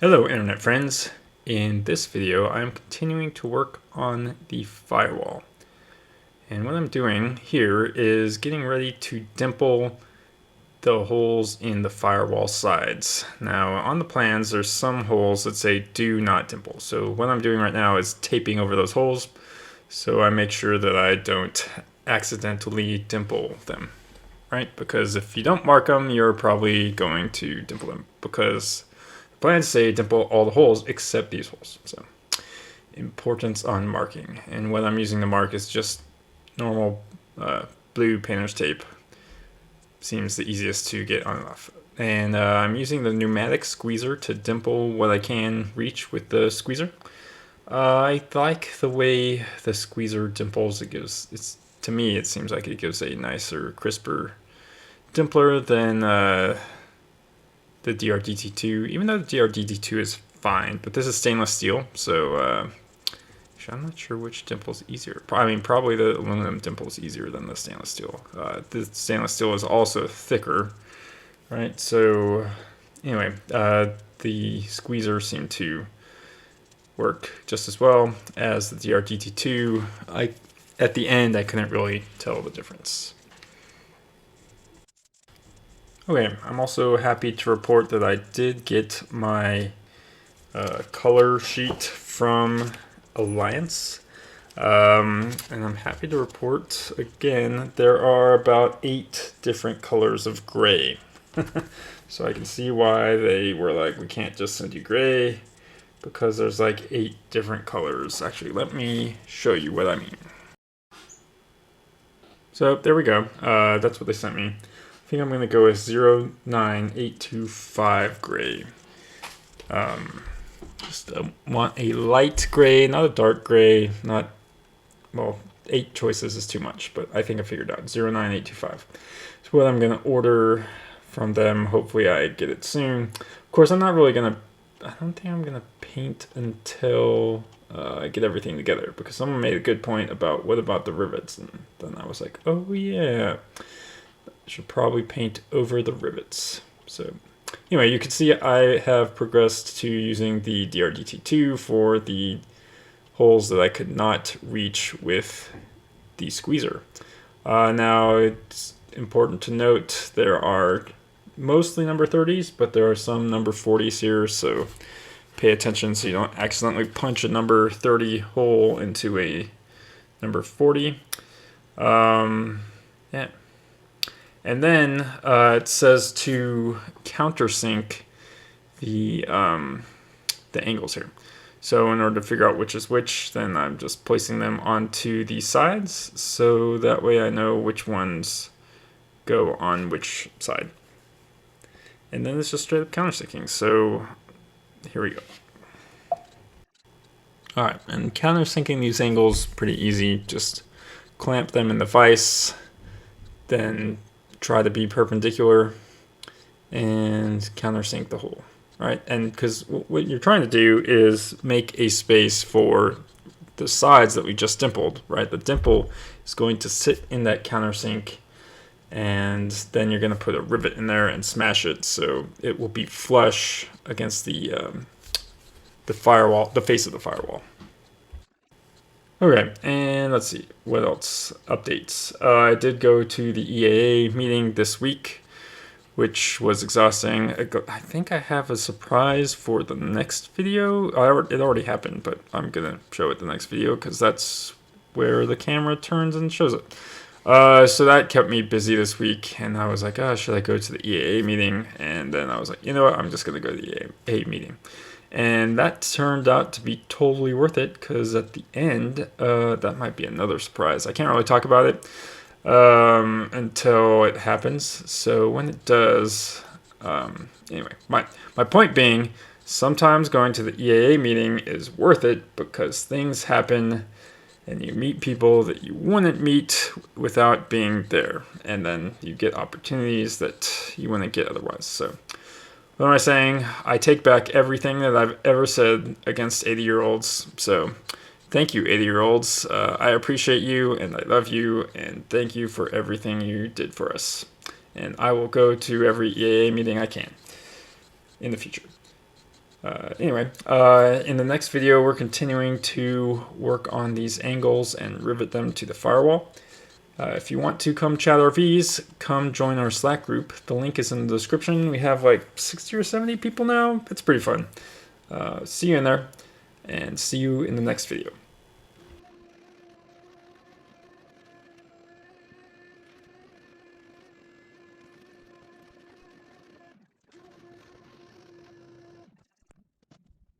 Hello internet friends. In this video I am continuing to work on the firewall. And what I'm doing here is getting ready to dimple the holes in the firewall sides. Now on the plans there's some holes that say do not dimple. So what I'm doing right now is taping over those holes so I make sure that I don't accidentally dimple them. Right? Because if you don't mark them, you're probably going to dimple them, because plans say dimple all the holes except these holes. So importance on marking, and what I'm using to mark is just normal blue painter's tape. Seems the easiest to get on and off. And I'm using the pneumatic squeezer to dimple what I can reach with the squeezer. I like the way the squeezer dimples. To me it seems like it gives a nicer, crisper dimpler than the DRDT2, even though the DRDT2 is fine, but this is stainless steel, so I'm not sure which dimple is easier. I mean, probably the aluminum dimple is easier than the stainless steel. The stainless steel is also thicker, right? So anyway, the squeezer seemed to work just as well as the DRDT2. At the end, I couldn't really tell the difference. Okay, I'm also happy to report that I did get my color sheet from Alliance. And I'm happy to report, again, there are about 8 different colors of gray. So I can see why they were like, we can't just send you gray, because there's like 8 different colors. Actually, let me show you what I mean. So there we go. That's what they sent me. I think I'm going to go with 09825 gray. Just want a light gray, not a dark gray. Not, well, 8 choices is too much, but I think I figured out 09825. So what I'm going to order from them. Hopefully I get it soon. Of course, I'm not really going to, I don't think I'm going to paint until I get everything together, because someone made a good point about what about the rivets, and then I was like, oh yeah, I should probably paint over the rivets. So anyway, you can see I have progressed to using the DRDT2 for the holes that I could not reach with the squeezer. Now it's important to note there are mostly number 30s, but there are some number 40s here, so pay attention so you don't accidentally punch a number 30 hole into a number 40. Yeah. And then it says to countersink the angles here. So in order to figure out which is which, then I'm just placing them onto the sides, so that way I know which ones go on which side. And then it's just straight up countersinking. So here we go. Alright, and countersinking these angles, pretty easy. Just clamp them in the vise, then try to be perpendicular, and countersink the hole. Right, and because what you're trying to do is make a space for the sides that we just dimpled, right? The dimple is going to sit in that countersink, and then you're going to put a rivet in there and smash it, so it will be flush against the firewall, the face of the firewall. Okay, and let's see what else updates. I did go to the EAA meeting this week, which was exhausting. I think I have a surprise for the next video. It already happened, but I'm gonna show it the next video because that's where the camera turns and shows it. So that kept me busy this week, and I was like, oh, should I go to the EAA meeting? And then I was like, you know what, I'm just gonna go to the EAA meeting. And that turned out to be totally worth it, because at the end, that might be another surprise. I can't really talk about it until it happens. So when it does, anyway, my point being, sometimes going to the EAA meeting is worth it because things happen and you meet people that you wouldn't meet without being there, and then you get opportunities that you wouldn't get otherwise. So what am I saying? I take back everything that I've ever said against 80-year-olds. So thank you, 80-year-olds. I appreciate you, and I love you, and thank you for everything you did for us. And I will go to every EAA meeting I can in the future. Anyway, in the next video, we're continuing to work on these angles and rivet them to the firewall. If you want to come chat RVs, come join our Slack group. The link is in the description. We have like 60 or 70 people now. It's pretty fun. See you in there, and see you in the next video.